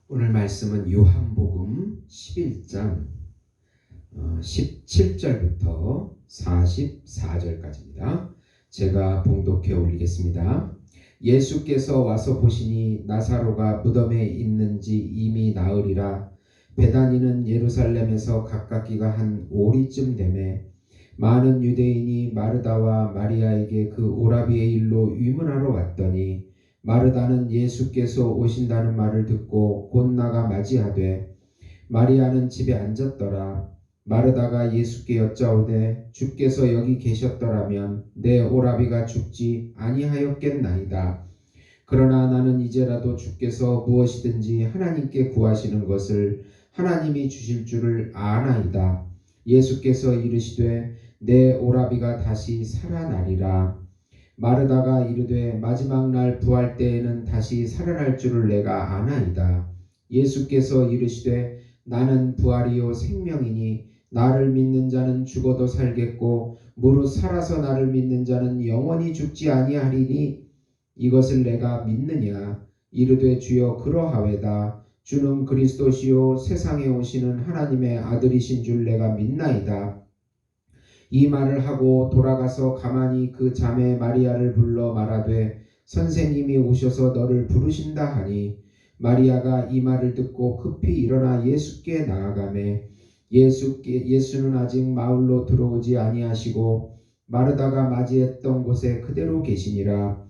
오늘 말씀은 요한복음 11장 17절부터 44절까지입니다. 제가 봉독해 올리겠습니다. 예수께서 와서 보시니 나사로가 무덤에 있는지 이미 나으리라. 베다니는 예루살렘에서 가깝기가 한 오리쯤 되매 많은 유대인이 마르다와 마리아에게 그 오라비의 일로 위문하러 왔더니 마르다는 예수께서 오신다는 말을 듣고 곧 나가 맞이하되 마리아는 집에 앉았더라. 마르다가 예수께 여짜오되 주께서 여기 계셨더라면 내 오라비가 죽지 아니하였겠나이다. 그러나 나는 이제라도 주께서 무엇이든지 하나님께 구하시는 것을 하나님이 주실 줄을 아나이다. 예수께서 이르시되 내 오라비가 다시 살아나리라. 마르다가 이르되 마지막 날 부활 때에는 다시 살아날 줄을 내가 아나이다. 예수께서 이르시되 나는 부활이요 생명이니 나를 믿는 자는 죽어도 살겠고 무릇 살아서 나를 믿는 자는 영원히 죽지 아니하리니 이것을 내가 믿느냐. 이르되 주여 그러하외다. 주는 그리스도시요 세상에 오시는 하나님의 아들이신 줄 내가 믿나이다. 이 말을 하고 돌아가서 가만히 그 자매 마리아를 불러 말하되 선생님이 오셔서 너를 부르신다 하니 마리아가 이 말을 듣고 급히 일어나 예수께 나아가매 예수는 아직 마을로 들어오지 아니하시고 마르다가 맞이했던 곳에 그대로 계시니라.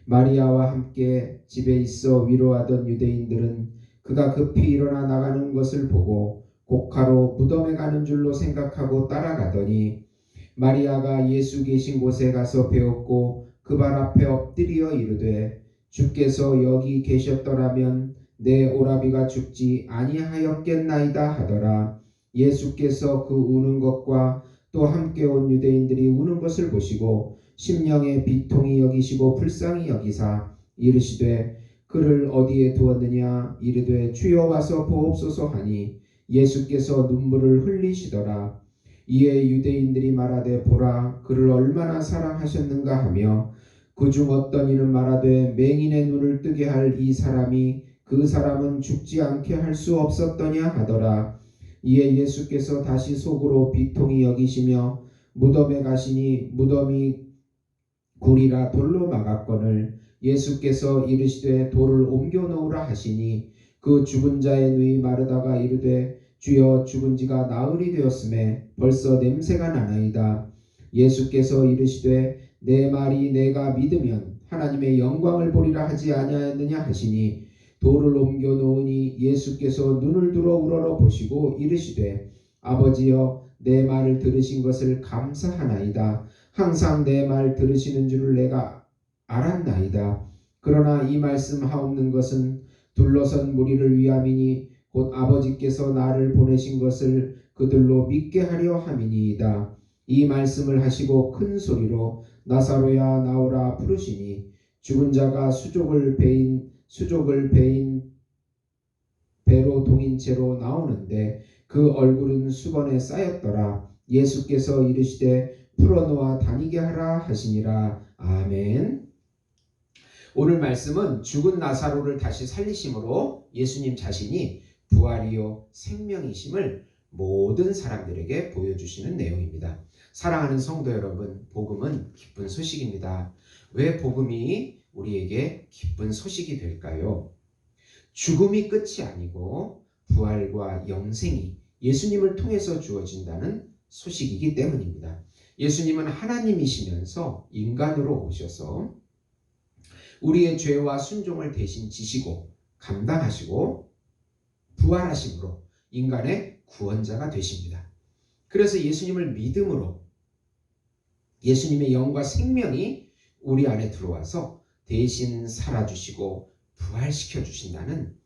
마리아와 함께 집에 있어 위로하던 유대인들은 그가 급히 일어나 나가는 것을 보고 곡하러 무덤에 가는 줄로 생각하고 따라가더니 마리아가 예수 계신 곳에 가서 배웠고 그 발 앞에 엎드려 이르되 주께서 여기 계셨더라면 내 오라비가 죽지 아니하였겠나이다 하더라. 예수께서 그 우는 것과 또 함께 온 유대인들이 우는 것을 보시고 심령의 비통이 여기시고 불쌍히 여기사 이르시되 그를 어디에 두었느냐. 이르되 주여 와서 보옵소서 하니 예수께서 눈물을 흘리시더라. 이에 유대인들이 말하되 보라 그를 얼마나 사랑하셨는가 하며 그중 어떤 이는 말하되 맹인의 눈을 뜨게 할 이 사람이 그 사람은 죽지 않게 할 수 없었더냐 하더라. 이에 예수께서 다시 속으로 비통히 여기시며 무덤에 가시니 무덤이 굴이라 돌로 막았거늘 예수께서 이르시되 돌을 옮겨 놓으라 하시니 그 죽은 자의 누이 마르다가 이르되 주여 죽은 지가 나흘이 되었음에 벌써 냄새가 나나이다. 예수께서 이르시되 내 말이 내가 믿으면 하나님의 영광을 보리라 하지 아니하였느냐 하시니 돌을 옮겨 놓으니 예수께서 눈을 들어 우러러 보시고 이르시되 아버지여 내 말을 들으신 것을 감사하나이다. 항상 내 말 들으시는 줄을 내가 알았나이다. 그러나 이 말씀 하옵는 것은 둘러선 무리를 위함이니 곧 아버지께서 나를 보내신 것을 그들로 믿게 하려 함이니이다. 이 말씀을 하시고 큰 소리로 나사로야 나오라 부르시니 죽은 자가 수족을 베인 배로 동인 채로 나오는데 그 얼굴은 수건에 쌓였더라. 예수께서 이르시되 풀어놓아 다니게 하라 하시니라. 아멘. 오늘 말씀은 죽은 나사로를 다시 살리심으로 예수님 자신이 부활이요 생명이심을 모든 사람들에게 보여주시는 내용입니다. 사랑하는 성도 여러분, 복음은 기쁜 소식입니다. 왜 복음이 우리에게 기쁜 소식이 될까요? 죽음이 끝이 아니고 부활과 영생이 예수님을 통해서 주어진다는 소식이기 때문입니다. 예수님은 하나님이시면서 인간으로 오셔서 우리의 죄와 순종을 대신 지시고 감당하시고 부활하심으로 인간의 구원자가 되십니다. 그래서 예수님을 믿음으로 예수님의 영과 생명이 우리 안에 들어와서 대신 살아주시고 부활시켜 주신다는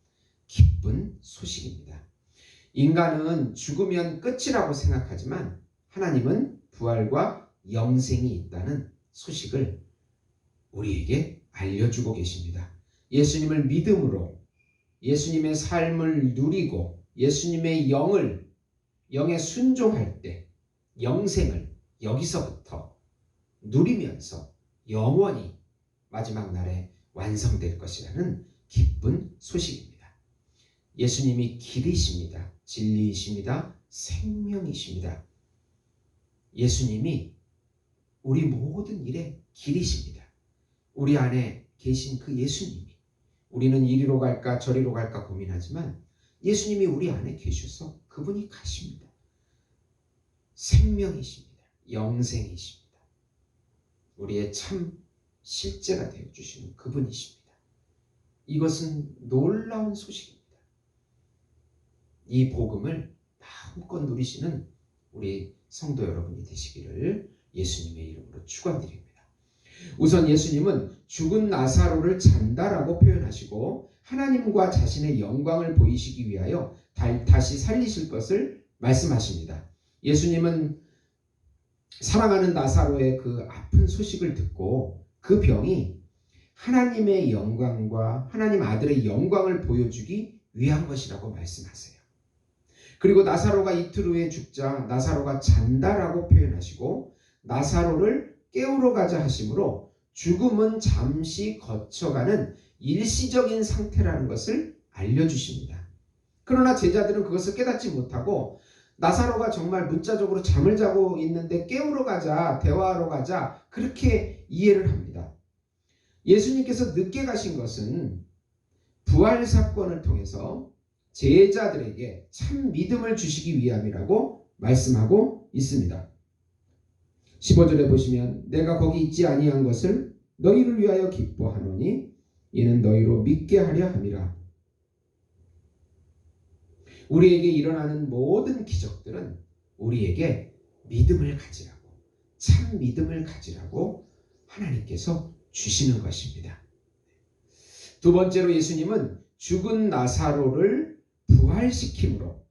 기쁜 소식입니다. 인간은 죽으면 끝이라고 생각하지만 하나님은 부활과 영생이 있다는 소식을 우리에게 알려주고 계십니다. 예수님을 믿음으로 예수님의 삶을 누리고 예수님의 영에 순종할 때 영생을 여기서부터 누리면서 영원히 마지막 날에 완성될 것이라는 기쁜 소식입니다. 예수님이 길이십니다. 진리이십니다. 생명이십니다. 예수님이 우리 모든 일의 길이십니다. 우리 안에 계신 그 예수님이, 우리는 이리로 갈까 저리로 갈까 고민하지만 예수님이 우리 안에 계셔서 그분이 가십니다. 생명이십니다. 영생이십니다. 우리의 참 실제가 되어주시는 그분이십니다. 이것은 놀라운 소식입니다. 이 복음을 마음껏 누리시는 우리 성도 여러분이 되시기를 예수님의 이름으로 축원드립니다. 우선 예수님은 죽은 나사로를 잔다라고 표현하시고 하나님과 자신의 영광을 보이시기 위하여 다시 살리실 것을 말씀하십니다. 예수님은 사랑하는 나사로의 그 아픈 소식을 듣고 그 병이 하나님의 영광과 하나님 아들의 영광을 보여주기 위한 것이라고 말씀하세요. 그리고 나사로가 이틀 후에 죽자 나사로가 잔다라고 표현하시고 나사로를 깨우러 가자 하심으로 죽음은 잠시 거쳐가는 일시적인 상태라는 것을 알려주십니다. 그러나 제자들은 그것을 깨닫지 못하고 나사로가 정말 문자적으로 잠을 자고 있는데 깨우러 가자, 대화하러 가자 그렇게 이해를 합니다. 예수님께서 늦게 가신 것은 부활 사건을 통해서 제자들에게 참 믿음을 주시기 위함이라고 말씀하고 있습니다. 15절에 보시면 내가 거기 있지 아니한 것을 너희를 위하여 기뻐하노니 이는 너희로 믿게 하려 함이라. 우리에게 일어나는 모든 기적들은 우리에게 믿음을 가지라고, 참 믿음을 가지라고 하나님께서 주시는 것입니다. 두 번째로 예수님은 죽은 나사로를 부활시킴으로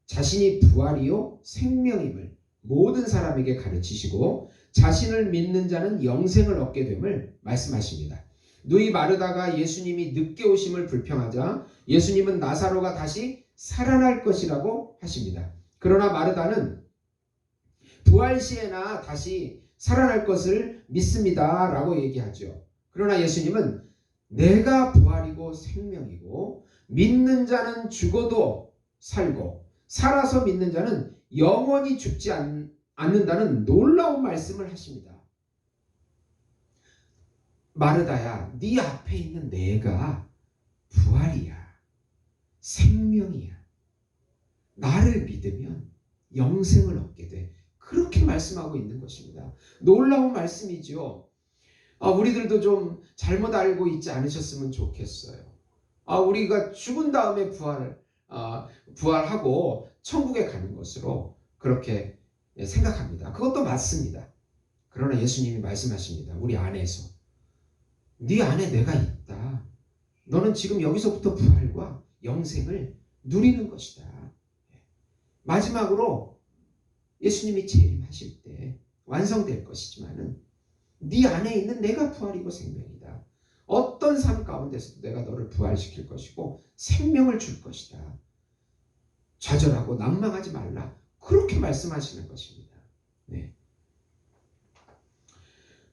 자신이 부활이요 생명임을 모든 사람에게 가르치시고 자신을 믿는 자는 영생을 얻게 됨을 말씀하십니다. 누이 마르다가 예수님이 늦게 오심을 불평하자 예수님은 나사로가 다시 살아날 것이라고 하십니다. 그러나 마르다는 부활 시에나 다시 살아날 것을 믿습니다 라고 얘기하죠. 그러나 예수님은 내가 부활이고 생명이고 믿는 자는 죽어도 살고 살아서 믿는 자는 영원히 죽지 않는다는 놀라운 말씀을 하십니다. 마르다야, 네 앞에 있는 내가 부활이야, 생명이야. 나를 믿으면 영생을 얻게 돼. 그렇게 말씀하고 있는 것입니다. 놀라운 말씀이죠. 우리들도 좀 잘못 알고 있지 않으셨으면 좋겠어요. 우리가 죽은 다음에 부활하고 천국에 가는 것으로 그렇게 생각합니다. 그것도 맞습니다. 그러나 예수님이 말씀하십니다. 우리 안에서 네 안에 내가 있다. 너는 지금 여기서부터 부활과 영생을 누리는 것이다. 마지막으로 예수님이 재림하실 때 완성될 것이지만은 네 안에 있는 내가 부활이고 생명이다. 어떤 삶 가운데서도 내가 너를 부활시킬 것이고 생명을 줄 것이다. 좌절하고 낭망하지 말라. 그렇게 말씀하시는 것입니다. 네.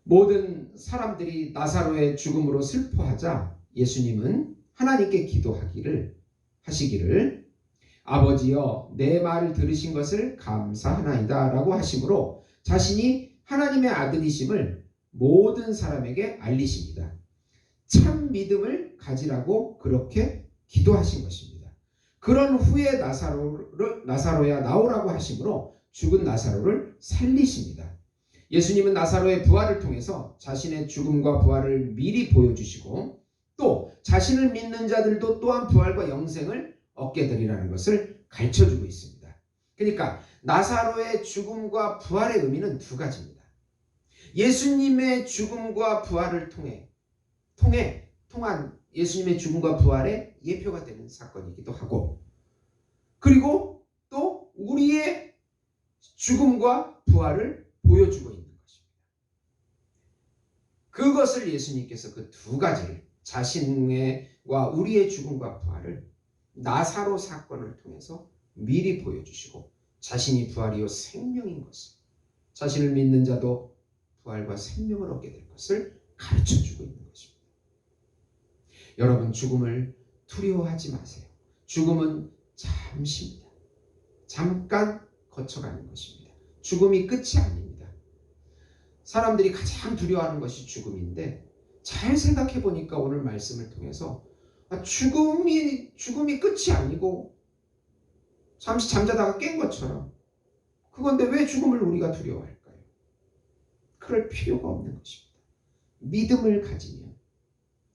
모든 사람들이 나사로의 죽음으로 슬퍼하자 예수님은 하나님께 하시기를 아버지여 내 말을 들으신 것을 감사하나이다 라고 하심으로 자신이 하나님의 아들이심을 모든 사람에게 알리십니다. 참 믿음을 가지라고 그렇게 기도하신 것입니다. 그런 후에 나사로야 나오라고 하심으로 죽은 나사로를 살리십니다. 예수님은 나사로의 부활을 통해서 자신의 죽음과 부활을 미리 보여주시고 또 자신을 믿는 자들도 또한 부활과 영생을 얻게 되리라는 것을 가르쳐주고 있습니다. 그러니까 나사로의 죽음과 부활의 의미는 두 가지입니다. 예수님의 죽음과 부활을 통한 예수님의 죽음과 부활의 예표가 되는 사건이기도 하고 그리고 또 우리의 죽음과 부활을 보여주고 있는 것입니다. 그것을 예수님께서 그 두 가지를 자신과 우리의 죽음과 부활을 나사로 사건을 통해서 미리 보여주시고 자신이 부활이요 생명인 것을 자신을 믿는 자도 부활과 생명을 얻게 될 것을 가르쳐주고 있는 것입니다. 여러분 죽음을 두려워하지 마세요. 죽음은 잠시입니다. 잠깐 거쳐가는 것입니다. 죽음이 끝이 아닙니다. 사람들이 가장 두려워하는 것이 죽음인데 잘 생각해 보니까 오늘 말씀을 통해서 죽음이 끝이 아니고 잠시 잠자다가 깬 것처럼 그건데 왜 죽음을 우리가 두려워할까요? 그럴 필요가 없는 것입니다. 믿음을 가지면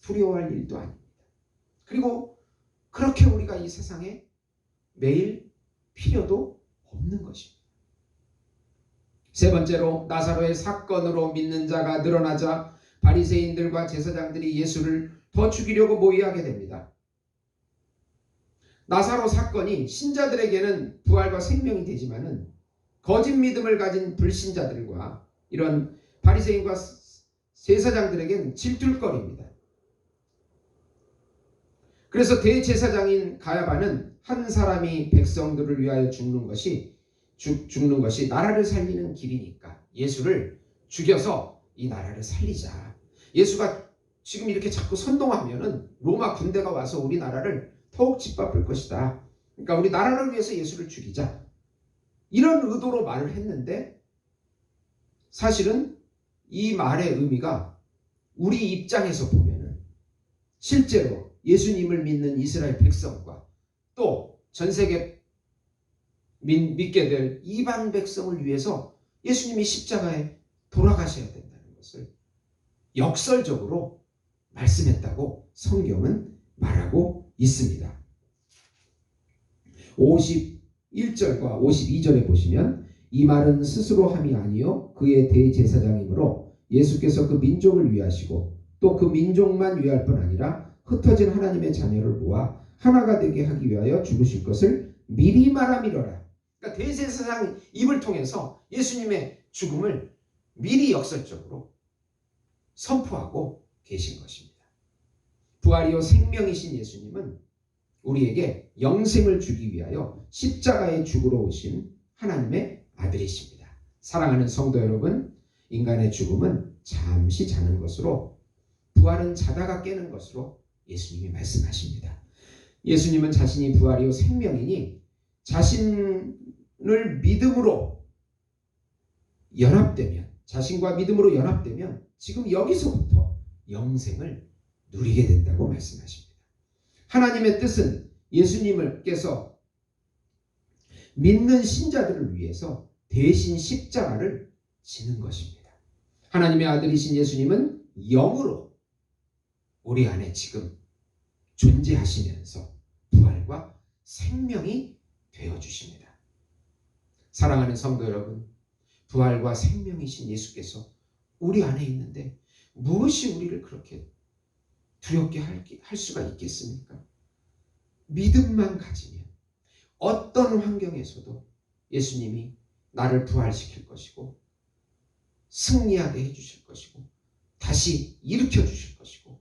두려워할 일도 아닙니다. 그리고 그렇게 우리가 이 세상에 매일 필요도 없는 것입니다. 세 번째로 나사로의 사건으로 믿는 자가 늘어나자 바리새인들과 제사장들이 예수를 더 죽이려고 모의하게 됩니다. 나사로 사건이 신자들에게는 부활과 생명이 되지만은 거짓 믿음을 가진 불신자들과 이런 바리새인과 제사장들에게는 질투거리입니다. 그래서 대제사장인 가야바는 한 사람이 백성들을 위하여 죽는 것이 나라를 살리는 길이니까 예수를 죽여서 이 나라를 살리자. 예수가 지금 이렇게 자꾸 선동하면은 로마 군대가 와서 우리 나라를 더욱 짓밟을 것이다. 그러니까 우리 나라를 위해서 예수를 죽이자. 이런 의도로 말을 했는데 사실은 이 말의 의미가 우리 입장에서 보면은 실제로 예수님을 믿는 이스라엘 백성과 또 전 세계 믿게 될 이방 백성을 위해서 예수님이 십자가에 돌아가셔야 된다는 것을 역설적으로 말씀했다고 성경은 말하고 있습니다. 51절과 52절에 보시면 이 말은 스스로 함이 아니요 그의 대제사장이므로 예수께서 그 민족을 위하시고 또 그 민족만 위할 뿐 아니라 흩어진 하나님의 자녀를 모아 하나가 되게 하기 위하여 죽으실 것을 미리 말함이로라. 그러니까 대제사장 입을 통해서 예수님의 죽음을 미리 역설적으로 선포하고 계신 것입니다. 부활이요 생명이신 예수님은 우리에게 영생을 주기 위하여 십자가에 죽으러 오신 하나님의 아들이십니다. 사랑하는 성도 여러분, 인간의 죽음은 잠시 자는 것으로 부활은 자다가 깨는 것으로 예수님이 말씀하십니다. 예수님은 자신이 부활이요 생명이니 자신을 믿음으로 연합되면 자신과 믿음으로 연합되면 지금 여기서부터 영생을 누리게 된다고 말씀하십니다. 하나님의 뜻은 예수님께서 믿는 신자들을 위해서 대신 십자가를 지는 것입니다. 하나님의 아들이신 예수님은 영으로 우리 안에 지금 존재하시면서 부활과 생명이 되어주십니다. 사랑하는 성도 여러분, 부활과 생명이신 예수께서 우리 안에 있는데 무엇이 우리를 그렇게 두렵게 할 수가 있겠습니까? 믿음만 가지면 어떤 환경에서도 예수님이 나를 부활시킬 것이고 승리하게 해주실 것이고 다시 일으켜 주실 것이고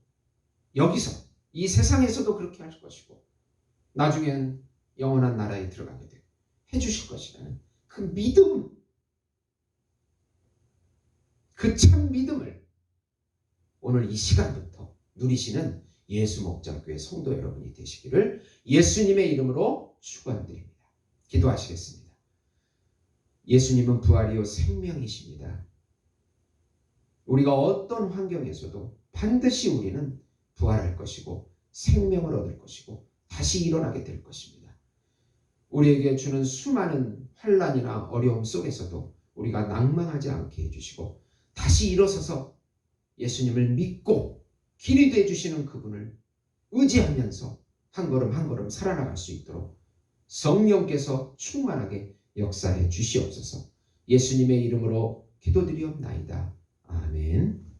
여기서 이 세상에서도 그렇게 할 것이고 나중엔 영원한 나라에 들어가게 되고 해주실 것이라는 그 믿음, 그 참 믿음을 오늘 이 시간부터 누리시는 예수목장교회 성도 여러분이 되시기를 예수님의 이름으로 축원드립니다. 기도하시겠습니다. 예수님은 부활이요 생명이십니다. 우리가 어떤 환경에서도 반드시 우리는 부활할 것이고 생명을 얻을 것이고 다시 일어나게 될 것입니다. 우리에게 주는 수많은 환난이나 어려움 속에서도 우리가 낭망하지 않게 해주시고 다시 일어서서 예수님을 믿고 길이 되어주시는 그분을 의지하면서 한 걸음 한 걸음 살아나갈 수 있도록 성령께서 충만하게 역사해 주시옵소서. 예수님의 이름으로 기도드리옵나이다. 아멘.